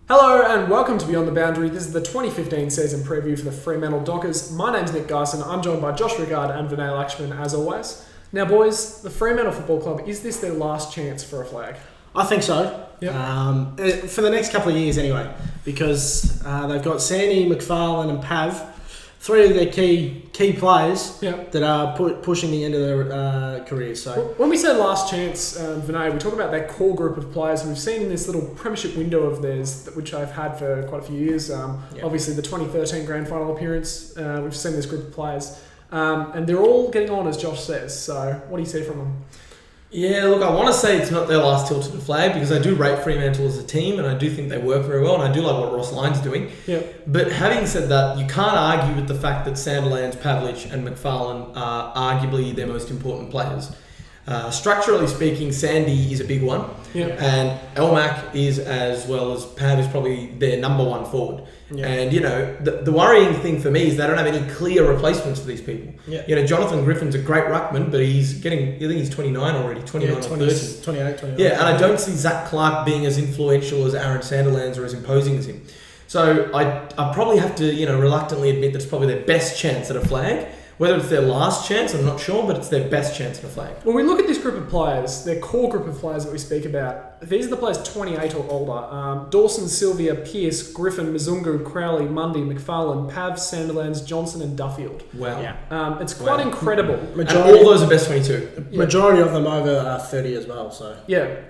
Hello and welcome to Beyond the Boundary. This is the 2015 season preview for the Fremantle Dockers. My name's Nick Gyson. I'm joined by Josh Rigard and Vinay Lakshman as always. Now boys, the Fremantle Football Club, is this their last chance for a flag? I think so. Yep. For the next couple of years anyway, because they've got Sandy, McFarlane and Pav, three of their key players that are pushing the end of their careers. So when we say last chance, Vinay, we talk about that core group of players we've seen in this little premiership window of theirs, which I've had for quite a few years. Obviously the 2013 grand final appearance, we've seen this group of players. And they're all getting on, as Josh says. So what do you see from them? Yeah, look, I want to say it's not their last tilt to the flag because I do rate Fremantle as a team and I do think they work very well and I do like what Ross Lyne's doing. Yeah. But having said that, you can't argue with the fact that Sandilands, Pavlich and McFarlane are arguably their most important players. Structurally speaking, Sandy is a big one, and Elmac is, as well as Pav, is probably their number one forward. Yeah. And you know, the worrying thing for me is they don't have any clear replacements for these people. Yeah. You know, Jonathan Griffin's a great ruckman, but I think he's 29 already, 29 or 30. 28. Yeah, and I don't see Zach Clark being as influential as Aaron Sandilands or as imposing as him. So I probably have to, reluctantly admit that it's probably their best chance at a flag. Whether it's their last chance, I'm not sure, but it's their best chance at a flag. When we look at this group of players, their core group of players that we speak about, these are the players 28 or older. Dawson, Sylvia, Pearce, Griffin, Mzungu, Crowley, Mundy, McFarlane, Pav, Sandilands, Johnson and Duffield. Wow. Yeah. It's quite incredible. And all those are best 22. Majority of them over 30 as well. So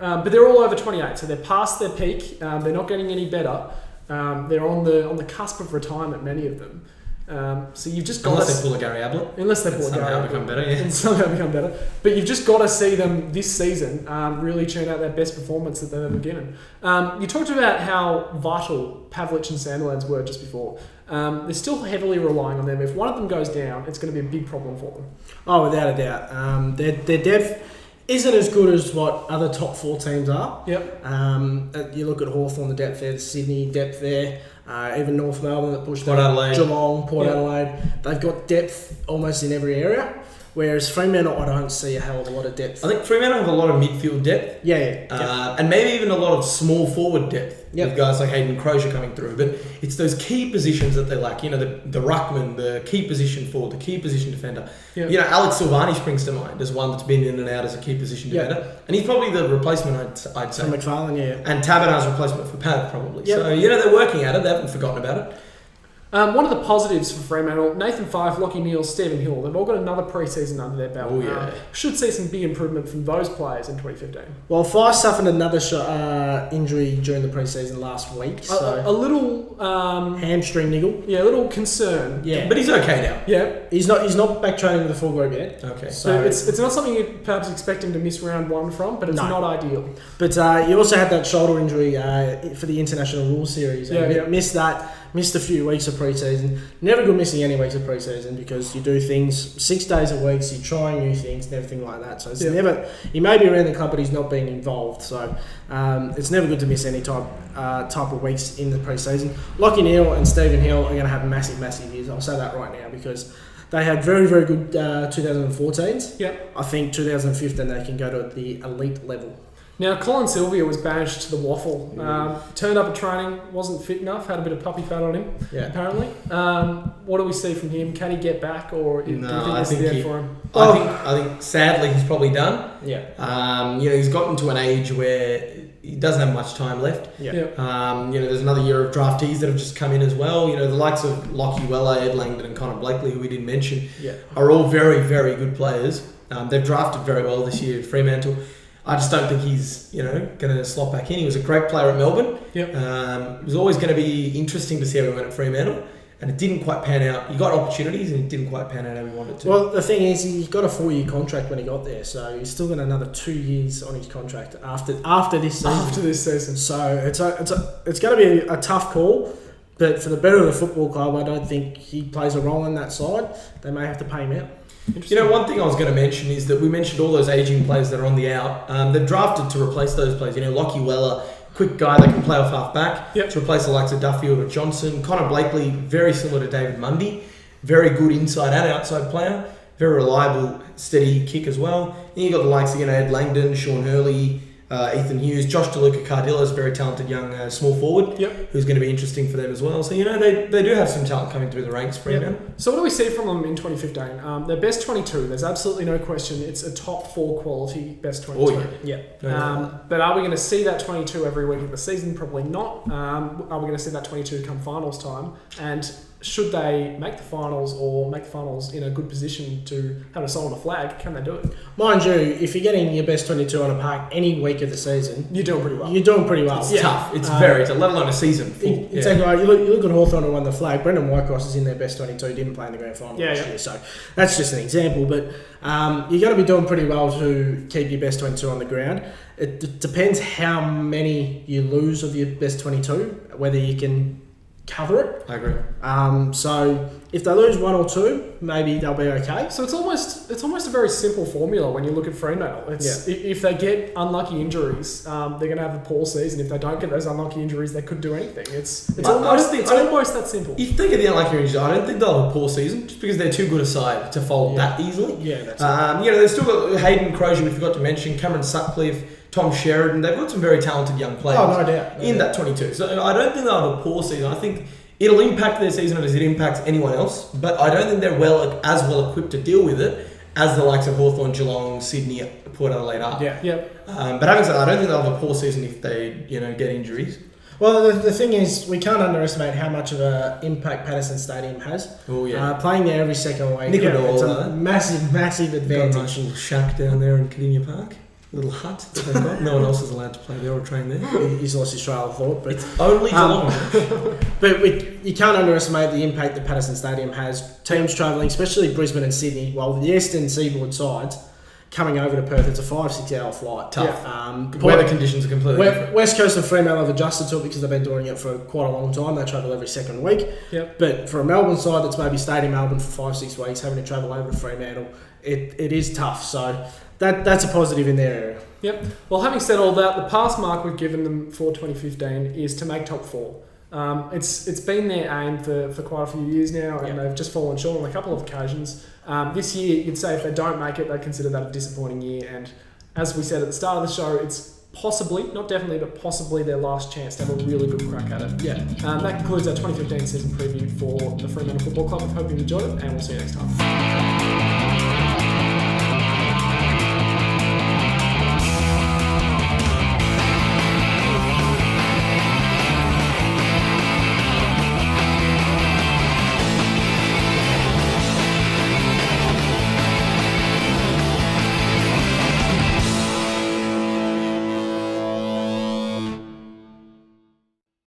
but they're all over 28, so they're past their peak. They're not getting any better. They're on the cusp of retirement, many of them. So you've just got unless they pull a Gary Ablett. Unless they pull a Gary Ablett. Become better, yeah. And somehow become better. But you've just got to see them this season really churn out their best performance that they've ever given. You talked about how vital Pavlich and Sandilands were just before. They're still heavily relying on them. If one of them goes down, it's going to be a big problem for them. Oh, without a doubt. Their depth isn't as good as what other top four teams are. Yep. You look at Hawthorn, the depth there, the Sydney depth there. Even North Melbourne that pushed Port Adelaide. Geelong, Port Adelaide. They've got depth almost in every area. Whereas Fremantle, I don't see a hell of a lot of depth. I think Fremantle have a lot of midfield depth. And maybe even a lot of small forward depth. With guys like Hayden Crozier coming through. But it's those key positions that they lack. You know, the ruckman, the key position forward, the key position defender. Yep. You know, Alex Silvani springs to mind as one that's been in and out as a key position defender. And he's probably the replacement, I'd say. For McFarlane, And Tabernar's replacement for Pav, probably. Yep. So, they're working at it. They haven't forgotten about it. One of the positives for Fremantle, Nathan Fyfe, Lockie Neal, Stephen Hill, they've all got another pre-season under their belt. Should see some big improvement from those players in 2015. Well, Fyfe suffered another injury during the pre-season last week. So a little... hamstring niggle. Yeah, a little concern. Yeah. But he's okay now. Yeah. He's not back training with the full group yet. Okay. So it's not something you perhaps expect him to miss round one from, but it's not ideal. But you also had that shoulder injury for the International Rules Series. Missed that. Missed a few weeks of pre-season. Never good missing any weeks of pre-season because you do things 6 days a week, so you're trying new things and everything like that. So it's never... He may be around the club, but he's not being involved. So it's never good to miss any type of weeks in the pre-season. Lockie Neal and Stephen Hill are going to have massive years. I'll say that right now because they had very, very good 2014s. Yep. I think 2015 they can go to the elite level. Now, Colin Sylvia was banished to the waffle. Turned up at training, wasn't fit enough, had a bit of puppy fat on him, apparently. What do we see from him? Can he get back, or do you think this is the end for him? I think sadly he's probably done. Yeah. He's gotten to an age where he doesn't have much time left. There's another year of draftees that have just come in as well. The likes of Lockie Weller, Ed Langdon and Connor Blakely, who we didn't mention, are all very, very good players. They've drafted very well this year at Fremantle. I just don't think he's, going to slot back in. He was a great player at Melbourne. Yep. It was always going to be interesting to see how he went at Fremantle. And it didn't quite pan out. He got opportunities and it didn't quite pan out how he wanted to. Well, the thing is, he got a 4-year contract when he got there. So he's still got another 2 years on his contract after this season. After this season. So it's going to be a tough call. But for the better of the football club, I don't think he plays a role on that side. They may have to pay him out. One thing I was going to mention is that we mentioned all those ageing players that are on the out. They've drafted to replace those players. Lockie Weller, quick guy that can play off half back to replace the likes of Duffield or Johnson. Connor Blakely, very similar to David Mundy. Very good inside and outside player. Very reliable, steady kick as well. And you've got the likes of Ed Langdon, Sean Hurley, Ethan Hughes, Josh DeLuca Cardillo is a very talented young small forward who's going to be interesting for them as well. So, they do have some talent coming through the ranks, Fremantle. So what do we see from them in 2015? Their best 22, there's absolutely no question. It's a top 4 quality best 22. Oh, yeah. But are we going to see that 22 every week of the season? Probably not. Are we going to see that 22 come finals time? And should they make the finals or make the finals in a good position to have a soul on a flag? Can they do it? Mind you, if you're getting your best 22 on a park any week of the season, you're doing pretty well. It's tough. It's very tough, let alone a season. Exactly right. You look at Hawthorn who won the flag. Brendan Whitecross is in their best 22, didn't play in the grand final last year. So that's just an example. But you're going to be doing pretty well to keep your best 22 on the ground. It depends how many you lose of your best 22, whether you can cover it. I agree. So if they lose 1 or 2, maybe they'll be okay. So it's almost a very simple formula when you look at Fremantle. If they get unlucky injuries, they're going to have a poor season. If they don't get those unlucky injuries, they could do anything. It's almost that simple. If they get the unlucky injuries, I don't think they'll have a poor season just because they're too good a side to fold that easily. Yeah, that's they've still got Hayden Crozier, we forgot to mention, Cameron Sutcliffe, Tom Sheridan. They've got some very talented young players that 22. So I don't think they'll have a poor season. I think it'll impact their season as it impacts anyone else, but I don't think they're as well equipped to deal with it as the likes of Hawthorn, Geelong, Sydney, Port Adelaide are. But having said that, I don't think they'll have a poor season if they get injuries. Well, the thing is, we can't underestimate how much of an impact Patterson Stadium has. Oh, yeah. Playing there every second week, it's a massive advantage. Got a nice little shack down there in Cadinia Park. Little hut that they've got. No one else is allowed to play there or train there. He's lost his trail of thought, but it's only Geelong. But you can't underestimate the impact that Patterson Stadium has. Teams travelling, especially Brisbane and Sydney, while the eastern seaboard sides coming over to Perth, it's a 5-6 hour flight. Tough. Weather conditions are completely different. West Coast and Fremantle have adjusted to it because they've been doing it for quite a long time. They travel every second week. But for a Melbourne side that's maybe stayed in Melbourne for 5-6 weeks, having to travel over to Fremantle, it is tough. So that's a positive in their area. Well, having said all that, the pass mark we've given them for 2015 is to make top 4. It's been their aim for quite a few years now, and they've just fallen short on a couple of occasions. This year, you'd say if they don't make it, they consider that a disappointing year. And as we said at the start of the show, it's possibly, not definitely, but possibly their last chance to have a really good crack at it. That concludes our 2015 season preview for the Fremantle Football Club. I hope you enjoyed it, and we'll see you next time.